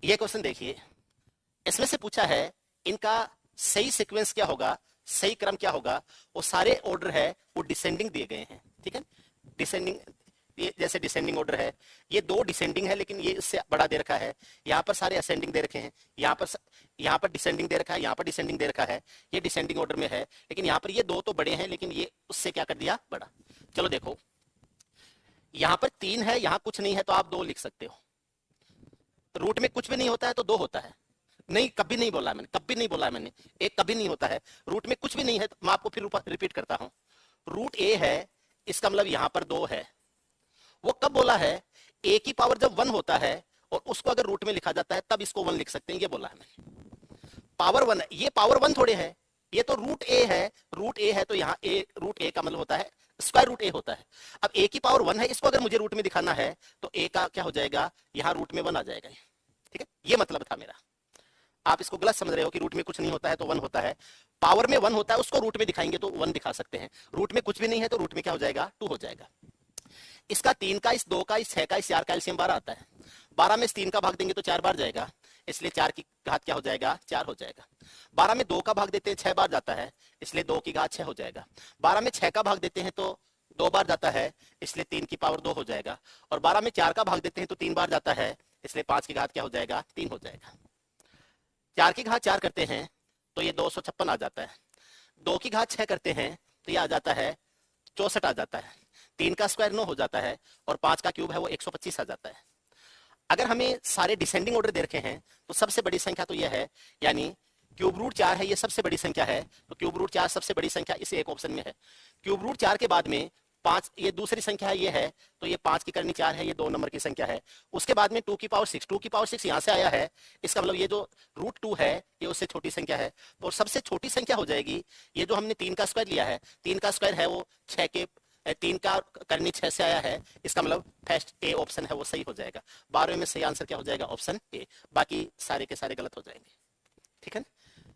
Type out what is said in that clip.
ये क्वेश्चन देखिए, इसमें से पूछा है इनका सही सीक्वेंस क्या होगा, सही क्रम क्या होगा। वो सारे ऑर्डर है वो डिसेंडिंग दिए गए हैं, ठीक है। डिसेंडिंग, ये जैसे डिसेंडिंग ऑर्डर है, ये दो डिसेंडिंग है लेकिन ये इससे बड़ा दे रखा है। यहाँ पर सारे असेंडिंग दे रखे हैं, यहाँ पर डिसेंडिंग दे रखा है, यहाँ पर डिसेंडिंग दे रखा है। ये डिसेंडिंग ऑर्डर में है, लेकिन यहाँ पर ये दो तो बड़े हैं लेकिन ये उससे क्या कर दिया, बड़ा। चलो देखो, यहाँ पर 3 है, यहाँ कुछ नहीं है तो आप 2 लिख सकते हो। रूट में कुछ भी नहीं होता है तो 2 होता है। नहीं, कभी नहीं बोला मैंने, कभी नहीं बोला मैंने, एक कभी नहीं होता है। रूट में कुछ भी नहीं है तो मैं आपको फिर रिपीट करता हूं। रूट ए है, इसका मतलब यहां पर 2 है। वो कब बोला है, ए की पावर जब 1 होता है और उसको अगर रूट में लिखा जाता है तब इसको 1 लिख सकते हैं, ये बोला है मैंने। पावर 1 है, ये पावर 1 थोड़े है, ये तो रूट ए है। रूट ए है तो यहाँ ए, रूट ए का मतलब होता है स्क्वायर रूट ए होता है। अब ए की पावर 1 है, इसको अगर मुझे रूट में दिखाना है तो ए का क्या हो जाएगा, यहाँ रूट में 1 आ जाएगा, ठीक है। ये मतलब था मेरा। आप इसको गलत समझ रहे हो कि रूट में कुछ नहीं होता है तो 1 होता है। पावर में 1 होता है, उसको रूट में दिखाएंगे तो 1 दिखा सकते हैं। रूट में कुछ भी नहीं है तो रूट में क्या हो जाएगा, 2 हो जाएगा। इसका 3 का, इस 2 का, इस 6 का, इस 4 का एलसीएम 12 आता है। 12 में इस 3 का भाग देंगे तो 4 बार जाएगा, इसलिए 4 की घात क्या हो जाएगा, 4 हो जाएगा। 12 में 2 का भाग देते हैं 6 बार जाता है, इसलिए 2 की घात 6 हो जाएगा। 12 में 6 का भाग देते हैं तो 2 बार जाता है, इसलिए 3 की पावर 2 हो जाएगा। और 12 में 4 का भाग देते हैं तो 3 बार जाता है, इसलिए 5 की घात क्या हो जाएगा, 3 हो जाएगा। 4 की घात 4 करते हैं तो ये 256 आ जाता है। 2 की घात 6 करते हैं तो ये आ जाता है 64 आ जाता है। 3 का स्क्वायर 9 हो जाता है और 5 का क्यूब है वो 125 आ जाता है। अगर हमें सारे डिसेंडिंग ऑर्डर दे रखे हैं तो सबसे बड़ी संख्या तो यह है, यानी क्यूब रूट 4 है, ये सबसे बड़ी संख्या है, तो क्यूब रूट 4 सबसे बड़ी संख्या इस एक ऑप्शन में है। क्यूब रूट 4 के बाद में 5, ये दूसरी संख्या है, ये है, तो ये 5 की करनी 4 है, ये 2 नंबर की संख्या है। उसके बाद में 2 की पावर 6, 2 की पावर 6 यहाँ से आया है, इसका मतलब ये जो रूट 2 है ये उससे छोटी संख्या है, तो सबसे छोटी संख्या हो जाएगी ये जो हमने 3 का स्क्वायर लिया है। 3 का स्क्वायर है वो 6 के, 3 का करनी 6 से आया है, इसका मतलब फर्स्ट ए ऑप्शन है वो सही हो जाएगा। 12वें में सही आंसर क्या हो जाएगा, ऑप्शन ए। बाकी सारे के सारे गलत हो जाएंगे, ठीक है।